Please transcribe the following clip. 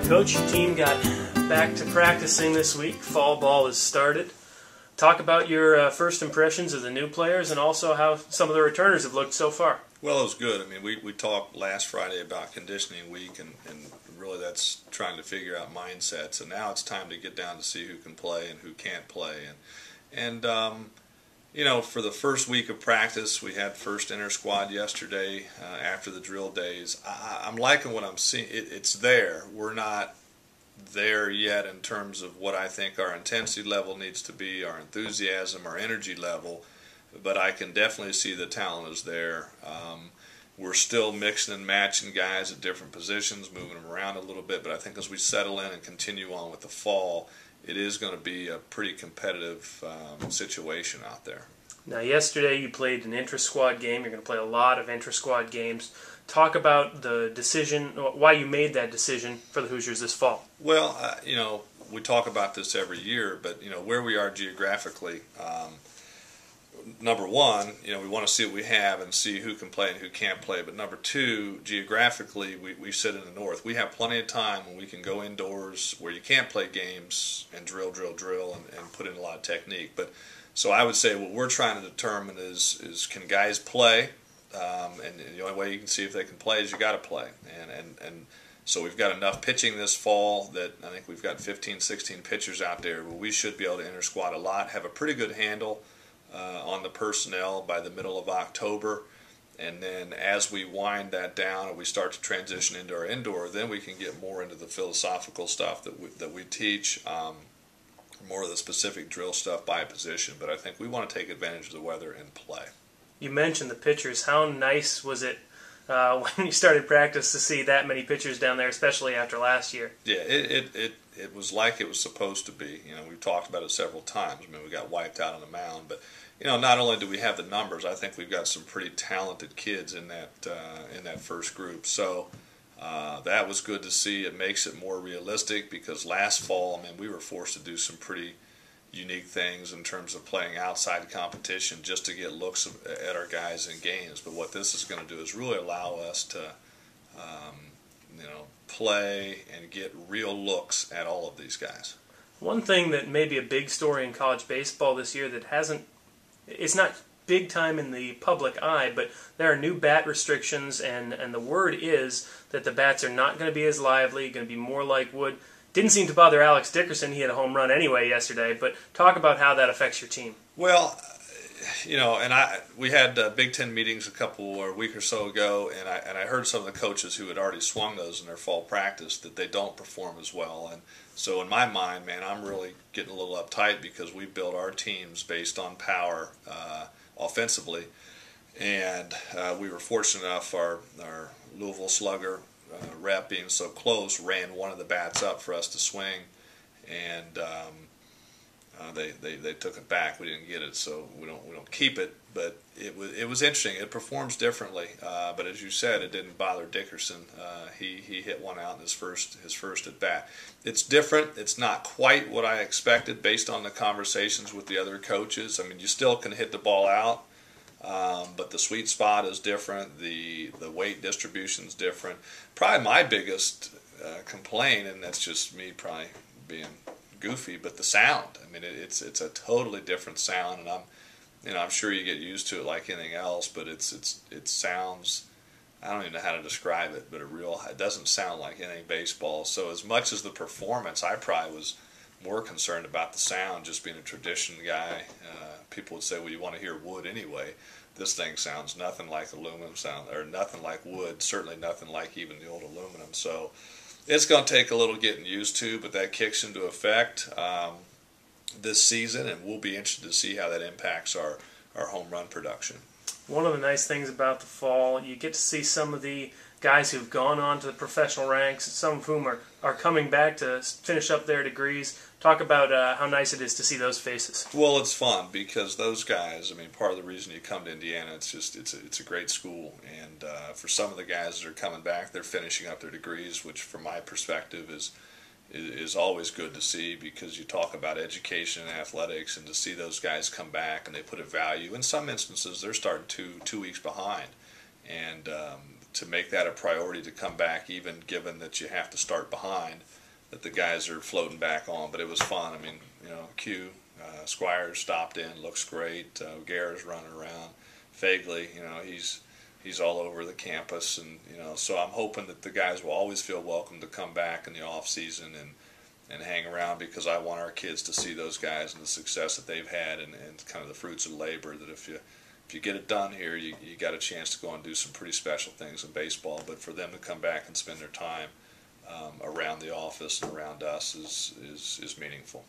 Coach, your team got back to practicing this week. Fall ball has started. Talk about your first impressions of the new players and also how some of the returners have looked so far. Well, it was good. I mean, we talked last Friday about conditioning week, and really that's trying to figure out mindsets. And now it's time to get down to see who can play and who can't play. And you know, for the first week of practice, we had first inter-squad yesterday after the drill days. I'm liking what I'm seeing. It's there. We're not there yet in terms of what I think our intensity level needs to be, our enthusiasm, our energy level, but I can definitely see the talent is there. We're still mixing and matching guys at different positions, moving them around a little bit, but I think as we settle in and continue on with the fall, it is going to be a pretty competitive situation out there. Now, yesterday you played an intra-squad game. You're going to play a lot of intra-squad games. Talk about the decision, why you made that decision for the Hoosiers this fall. Well, you know, we talk about this every year, but, you know, where we are geographically, number one, you know, we want to see what we have and see who can play and who can't play. But number two, geographically, we sit in the north. We have plenty of time when we can go indoors where you can't play games and drill and put in a lot of technique. But so I would say what we're trying to determine is can guys play? And the only way you can see if they can play is you got to play. And so we've got enough pitching this fall that I think we've got 15, 16 pitchers out there where we should be able to inter-squad a lot, have a pretty good handle on the personnel by the middle of October, and then as we wind that down and we start to transition into our indoor, then we can get more into the philosophical stuff that we teach, more of the specific drill stuff by position. But I think we want to take advantage of the weather and play. You mentioned the pitchers. How nice was it when you started practice to see that many pitchers down there, especially after last year? Yeah, it was like it was supposed to be. You know, we've talked about it several times. I mean, we got wiped out on the mound, but you know, not only do we have the numbers, I think we've got some pretty talented kids in that first group. So that was good to see. It makes it more realistic because last fall, I mean, we were forced to do some pretty unique things in terms of playing outside competition just to get looks at our guys in games. But what this is going to do is really allow us to, you know, play and get real looks at all of these guys. One thing that may be a big story in college baseball this year that it's not big time in the public eye, but there are new bat restrictions, and the word is that the bats are not going to be as lively, going to be more like wood. Didn't seem to bother Alex Dickerson. He had a home run anyway yesterday, but talk about how that affects your team. Well, you know, and we had Big Ten meetings a week or so ago, and I heard some of the coaches who had already swung those in their fall practice that they don't perform as well. And so in my mind, man, I'm really getting a little uptight because we build our teams based on power offensively, and we were fortunate enough our Louisville slugger rep being so close ran one of the bats up for us to swing, and they took it back. We didn't get it, so we don't keep it. But it was interesting. It performs differently. But as you said, it didn't bother Dickerson. He hit one out in his first at bat. It's different. It's not quite what I expected based on the conversations with the other coaches. I mean, you still can hit the ball out, but the sweet spot is different. The weight distribution is different. Probably my biggest complaint, and that's just me probably being goofy, but the sound. I mean, it's a totally different sound, and I'm sure you get used to it like anything else, but it sounds, I don't even know how to describe it, but it doesn't sound like anything baseball. So as much as the performance, I probably was more concerned about the sound, just being a tradition guy. People would say, well, you want to hear wood anyway. This thing sounds nothing like aluminum sound, or nothing like wood, certainly nothing like even the old aluminum. So it's going to take a little getting used to, but that kicks into effect this season, and we'll be interested to see how that impacts our home run production. One of the nice things about the fall, you get to see some of the guys who've gone on to the professional ranks, some of whom are coming back to finish up their degrees. Talk about how nice it is to see those faces. Well, it's fun because those guys, I mean, part of the reason you come to Indiana, it's a great school. And for some of the guys that are coming back, they're finishing up their degrees, which from my perspective is always good to see, because you talk about education and athletics, and to see those guys come back and they put a value. In some instances, they're starting two weeks behind. And to make that a priority to come back, even given that you have to start behind, the guys are floating back on. But it was fun. I mean, Q Squires stopped in, looks great. Guerra's running around. Fagley, he's all over the campus, and so I'm hoping that the guys will always feel welcome to come back in the off season and hang around, because I want our kids to see those guys and the success that they've had, and kind of the fruits of labor. That if you get it done here, you got a chance to go and do some pretty special things in baseball. But for them to come back and spend their time around the office and around us is meaningful.